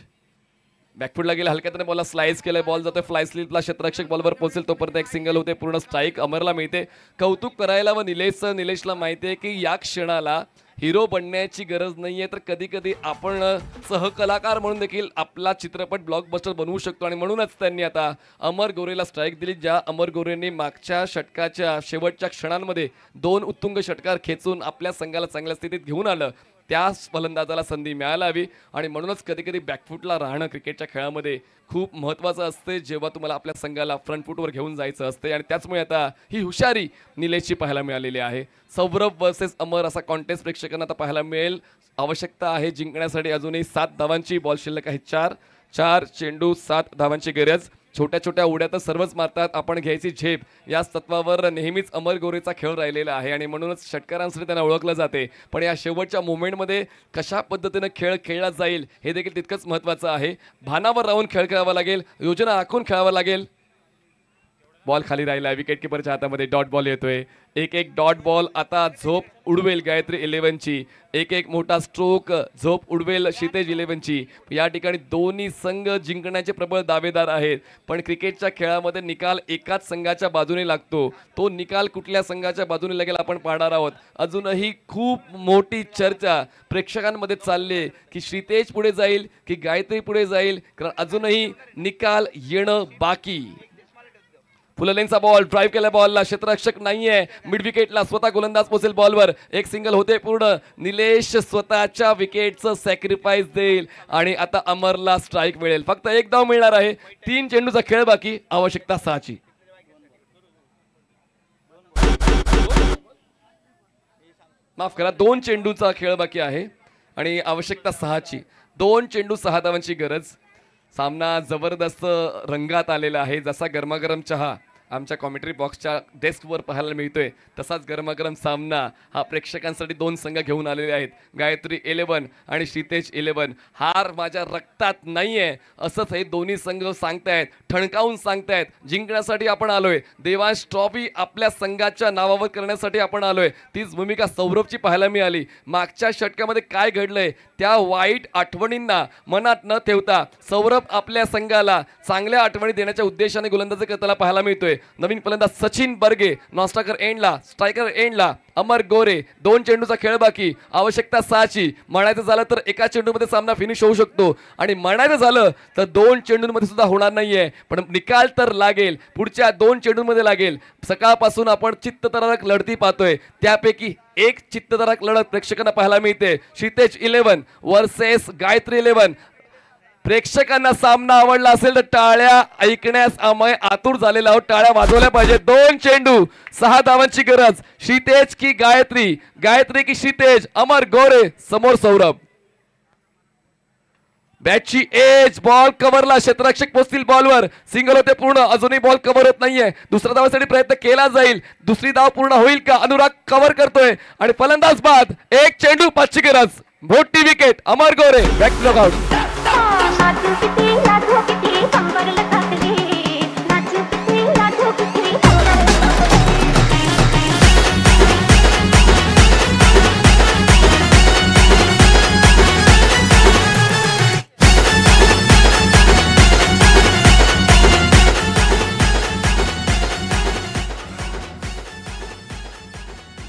बॅकफुटला गेला. हलक्याने बॉलला स्लाइस केलंय. बॉल जातोय फ्लाय स्लिपला. क्षेत्ररक्षक बॉलवर पोहोचेल तोपर्यंत एक सिंगल होते. पूर्ण स्ट्राईक अमरला मिळते. कौतुक करायला व निलेशला माहिती आहे की या क्षणाला हिरो बनण्याची गरज नाहीये, तर कधी कधी आपण सहकलाकार म्हणून देखील आपला चित्रपट ब्लॉकबस्टर बनवू शकतो आणि म्हणूनच त्यांनी आता अमर गोरेला स्ट्राईक दिली. ज्या अमर गोरेंनी मागच्या षटकाच्या शेवटच्या क्षणांमध्ये 2 उत्तुंग षटकार खेचून आपल्या संघाला चांगल्या स्थितीत घेऊन आलं, त्या फलंदाजाला संधी मिळायला हवी आणि म्हणूनच कधी कधी बॅकफुटला राहणं क्रिकेटच्या खेळामध्ये खूप महत्त्वाचं असते, जेव्हा तुम्हाला आपल्या संघाला फ्रंट फुटवर घेऊन जायचं असते. आणि त्याचमुळे आता ही हुशारी निलेशची पाहायला मिळालेली आहे. सौरभ वर्सेस अमर असा कॉन्टेस्ट प्रेक्षकांना आता पाहायला मिळेल. आवश्यकता आहे जिंकण्यासाठी अजूनही 7 धावांची. बॉल शिल्लक आहे 4 चेंडू 7 धावांची गरज. छोट्या छोट्या उड्या तर सर्वच मारतात, आपण घ्यायची झेप याच तत्वावर नेहमीच अमर गोरेचा खेळ राहिलेला आहे आणि म्हणूनच षटकारांसाठी त्यांना ओळखलं जाते. पण या शेवटच्या मोमेंटमध्ये कशा पद्धतीने खेळ खेळला जाईल हे देखील तितकंच महत्त्वाचं आहे. भानावर राहून खेळ खेळावा लागेल, योजना आखून खेळावा लागेल. बॉल खाली राहिला, विकेट किपरच्या हातामध्ये डॉट बॉल येतोय. एक एक डॉट बॉल आता झोप उडवेल गायत्री 11ची. एक एक मोठा स्ट्रोक झोप उडवेल क्षितेज 11ची. या ठिकाणी दोन्ही संघ जिंकण्याचे प्रबळ दावेदार आहेत, पण क्रिकेटच्या खेळामध्ये निकाल एकाच संघाच्या बाजूने लागतो. तो निकाल कुठल्या संघाच्या बाजूने लागेल आपण पाहणार आहोत. अजूनही खूप मोठी चर्चा प्रेक्षकांमध्ये चालली आहे की क्षितेज पुढे जाईल की गायत्री पुढे जाईल, कारण अजूनही निकाल येणं बाकी. फुललेनचा बॉल ड्राईव्ह केला, बॉलला क्षेत्ररक्षक नाहीये. मिड विकेटला स्वतः गोलंदाज पोहोचेल बॉलवर. एक सिंगल होते पूर्ण. निलेश स्वतःच्या विकेटचं सॅक्रिफाईस देईल आणि आता अमरला स्ट्राईक मिळेल. फक्त एक धाव मिळणार आहे. 3 चेंडूचा खेळ बाकी, आवश्यकता 6ची. माफ करा, 2 चेंडूचा खेळ बाकी आहे आणि आवश्यकता 6ची. 2 चेंडू 6 धावांची गरज. सामना जबरदस्त रंगात आलेला आहे. जसा गरमागरम चहा आमच्या कॉमेंट्री बॉक्सच्या डेस्कवर पाहायला मिळतोय, तसाच गरमागरम सामना हा प्रेक्षकांसाठी 2 संघ घेऊन आलेले आहेत. गायत्री 11 आणि क्षितेज 11. हार माझ्या रक्तात नाहीये असंच हे दोन्ही संघ सांगतायत, ठणकावून सांगतायत. जिंकण्यासाठी आपण आलोय, देवांश ट्रॉफी आपल्या संघाच्या नावावर करण्यासाठी आपण आलोय. तीच भूमिका सौरभची पाहायला मिळाली. मागच्या षटकामध्ये काय घडलंय त्या वाईट आठवणींना मनात न ठेवता सौरभ आपल्या संघाला चांगल्या आठवणी देण्याच्या उद्देशाने गोलंदाजी करताना पाहायला मिळतोय. नवीन फलंदाज सचिन बर्गे, नॉस्टाकर एंडला, स्ट्रायकर एंडला अमर गोरे. 2 चेंडूचा खेळ बाकी, आवश्यकता 6ची. म्हणायचं झालं तर एका चेंडूमध्ये सामना फिनिश होऊ शकतो आणि म्हणायचं झालं तर 2 चेंडूंमध्ये सुद्धा होणार नाहीये, पण निकाल तर लागेल. पुढच्या 2 चेंडूंमध्ये लागेल. सकाळपासून आपण चित्तथरारक लढती पाहतोय, त्यापैकी एक चित्तथरारक लढत प्रेक्षकांना पाहायला मिळते. क्षितेज 11 वर्सेस गायत्री 11. प्रेक्षकांना सामना आवडला असेल तर टाळ्या ऐकण्यास आम्ही आतुर झालेलो आहोत. टाळ्या वाजवल्या पाहिजे. 2 चेंडू 6 धावांची गरज. क्षितेज की गायत्री, गायत्री की क्षितेज. अमर गोरे समोर सौरभ. बॅटची एज, बॉल कव्हरला, क्षेत्ररक्षक पोहोचतील बॉलवर. सिंगल होते पूर्ण, अजूनही बॉल कव्हर होत नाहीये. दुसऱ्या धावासाठी प्रयत्न केला जाईल. दुसरी धाव पूर्ण होईल का? अनुराग कव्हर करतोय आणि फलंदाज बाद. 1 चेंडू 5ची गरज. मोठी wicket. Amar Gore back to lockout.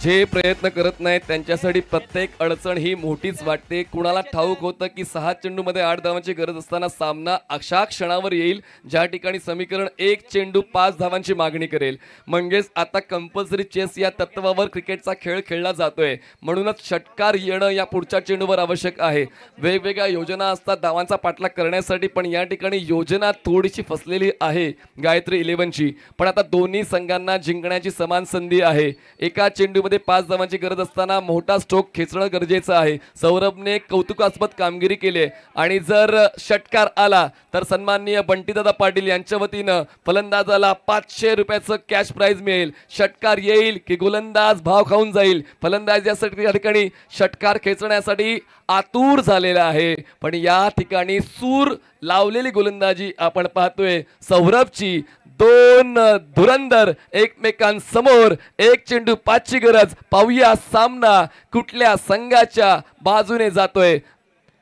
जे प्रयत्न करत नाहीत त्यांच्यासाठी प्रत्येक अडचण ही मोठीच वाटते. कुणाला ठाऊक होतं की 6 चेंडूमध्ये 8 धावांची गरज असताना सामना अशा क्षणावर येईल ज्या ठिकाणी समीकरण 1 चेंडू 5 धावांची मागणी करेल. म्हणजेच आता कंपल्सरी चेस या तत्वावर क्रिकेटचा खेळ खेळला जातोय. म्हणूनच षटकार येणं या पुढच्या चेंडूवर आवश्यक आहे. वेगवेगळ्या योजना असतात धावांचा पाठलाग करण्यासाठी, पण या ठिकाणी योजना थोडीशी फसलेली आहे गायत्री 11ची. पण आता दोन्ही संघांना जिंकण्याची समान संधी आहे. एका चेंडूमध्ये 5 धावांची गरज असताना मोठा स्ट्रोक खेचणं गरजेचं आहे. सौरभने कौतुकास्पद कामगिरी केली आणि जर षटकार आला तर सन्माननीय बंटीदादा पाटील यांच्या वतीनं फलंदाजाला 500 रुपयाचं कॅश प्राइज मिळेल. षटकार येईल की गोलंदाज भाव खाऊन जाईल. फलंदाज या ठिकाणी षटकार खेचण्यासाठी आतुर झालेला आहे, पण या ठिकाणी सूर लावलेली गोलंदाजी आपण पाहतोय सौरभची. 2 धुरंधर एकमेकांसमोर. 1 चेंडू 5ची गरज. पाहूया सामना कुठल्या संघाच्या बाजूने जातोय.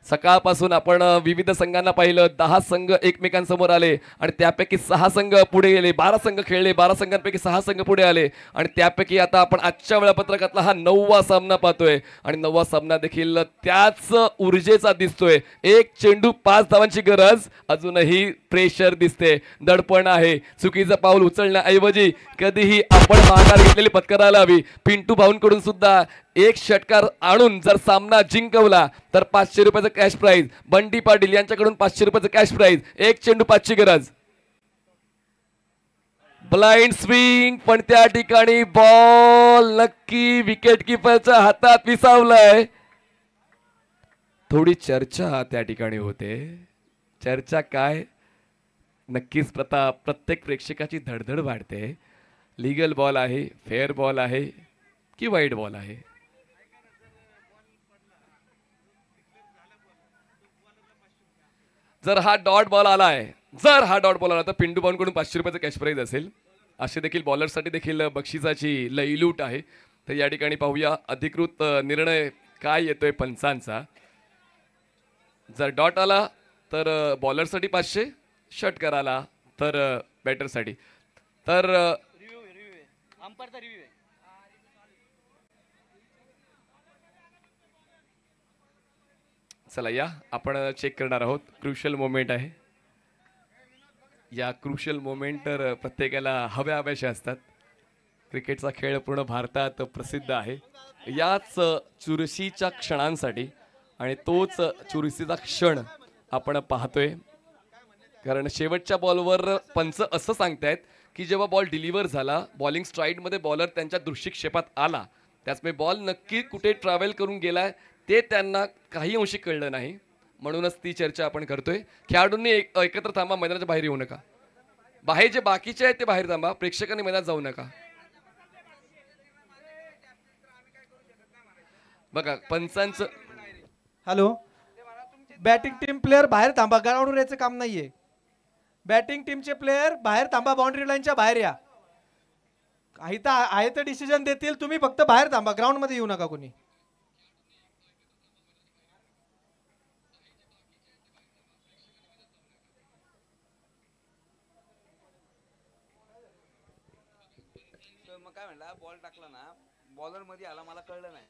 सकाळपासून आपण विविध संघांना पाहिलं. 10 संघ एकमेकांसमोर आले आणि त्यापैकी 6 संघ पुढे गेले. 12 संघ खेळले. 12 संघांपैकी 6 संघ पुढे आले आणि त्यापैकी आता आपण आजच्या वेळापत्रकातला हा 9वा सामना पाहतोय आणि 9वा सामना देखील त्याच ऊर्जेचा दिसतोय. 1 चेंडू 5 धावांची गरज. अजूनही प्रेशर दिसते, दडपण आहे. चुकीचं पाऊल उचलण्याऐवजी कधीही आपण माघार घेतलेली पत्करायला हवी. पिंटू भाऊंकडून सुद्धा 1 षटकार आणून जर सामना जिंकवला तर 500 रुपयाचं कॅश प्राइज. बंटी पाटील यांच्याकडून 500 रुपयाचं कॅश प्राइज. 1 चेंडू 5ची गरज. ब्लाइंड स्विंग, पण त्या ठिकाणी बॉल नक्की विकेट किपरच्या हातात विसावलाय. थोडी चर्चा त्या ठिकाणी होते. चर्चा काय? नक्कीच प्रत्येक प्रेक्षकाची धडधड वाढते. लीगल बॉल आहे, फेअर बॉल आहे की वाईट बॉल आहे? जर हा डॉट बॉल आला तर पिंटू भाऊंकडून 500 रुपयाचं कॅश प्राइज असेल असे देखील बॉलरसाठी देखील बक्षिसाची लईलूट आहे. तर या ठिकाणी पाहूया अधिकृत निर्णय काय येतोय पंचांचा. जर डॉट आला तर बॉलरसाठी 500, षटकार आला तर बॅटरसाठी. तर चला या आपण चेक करणार आहोत. क्रुशियल मोमेंट आहे. या क्रुशियल मोमेंट तर प्रत्येकाला हव्याशा असतात. क्रिकेटचा खेळ पूर्ण भारतात प्रसिद्ध आहे. याच चुरशीच्या क्षणांसाठी आणि तोच चुरशीचा क्षण आपण पाहतोय. कारण शेवटच्या बॉलवर पंच असं सांगतायत की जेव्हा बॉल डिलिव्हर झाला, बॉलिंग स्ट्राईडमध्ये बॉलर त्यांच्या दृष्टिक्षेपात आला, त्याचमुळे बॉल नक्की कुठे ट्रॅव्हल करून गेलाय ते त्यांना काही अंशी कळलं नाही. म्हणूनच ती चर्चा आपण करतोय. खेळाडूंनी एकत्र थांबा, मैदानाच्या बाहेर येऊ नका. बाहेर जे बाकीचे आहेत ते बाहेर थांबा, प्रेक्षकांनी मैदानात जाऊ नका. बघा पंचांचं. हॅलो, बॅटिंग टीम प्लेयर बाहेर थांबा, ग्राउंडवर यायचं काम नाहीये. बॅटिंग टीमचे प्लेयर बाहेर थांबा, बाउंड्री लाईनच्या बाहेर या. आहे तर डिसिजन देतील, तुम्ही फक्त बाहेर थांबा, ग्राउंड मध्ये येऊ नका कोणी. मग काय म्हणला, बॉल टाकला ना, बॉलर मध्ये आला, मला कळलं नाही.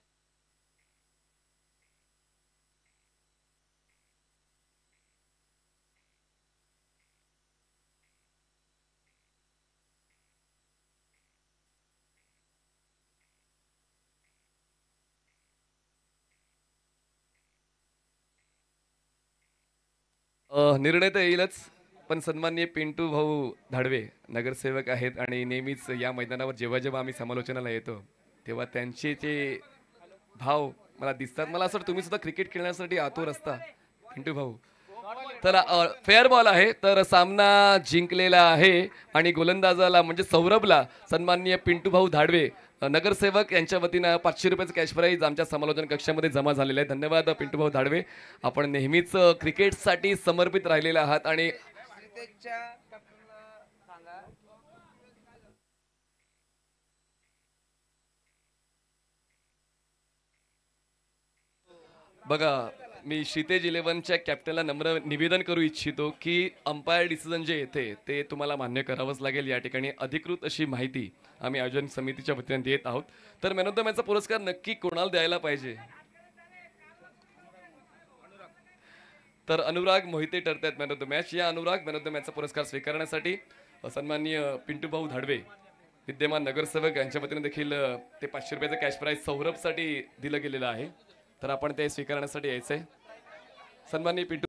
निर्णय तर येईलच, पण सन्माननीय पिंटू भाऊ धाडवे नगरसेवक आहेत आणि नेहमीच या मैदानावर जेव्हा जेव्हा आम्ही समालोचनाला येतो तेव्हा त्यांचे जे भाव मला दिसतात. मला असं वाटतं तुम्ही सुद्धा क्रिकेट खेळण्यासाठी आतुर असता पिंटू भाऊ. तर फेअर बॉल आहे, तर सामना जिंकलेला आहे आणि गोलंदाजाला म्हणजे सौरभला सन्माननीय पिंटू भाऊ धाडवे नगरसेवक यांच्या वतीनं 500 रुपयाचं कॅश प्राईज आमच्या समालोचन कक्षामध्ये जमा झालेलं आहे. धन्यवाद पिंटू भाऊ धाडवे, आपण नेहमीच क्रिकेटसाठी समर्पित राहिलेले आहात. आणि बघा, मी क्षितेज 11च्या कॅप्टनला नम्र निवेदन करू इच्छितो की अंपायर डिसिजन जे येते ते तुम्हाला मान्य करावंच लागेल. या ठिकाणी अधिकृत अशी माहिती आम्ही आयोजन समितीच्या वतीने देत आहोत. तर मॅन ऑफ द मॅचचा पुरस्कार नक्की कोणाला द्यायला पाहिजे? तर अनुराग मोहिते ठरतात मॅन ऑफ द मॅच. या अनुराग मॅन ऑफ द मॅचचा पुरस्कार स्वीकारण्यासाठी सन्माननीय पिंटू भाऊ धाडवे विद्यमान नगरसेवक यांच्या वतीने देखील ते 500 रुपयाचं कॅश प्राईज सौरभसाठी दिलं गेलेलं आहे. तर आपण ते स्वीकारण्यासाठी यायचंय. सन्माननीय पिंटू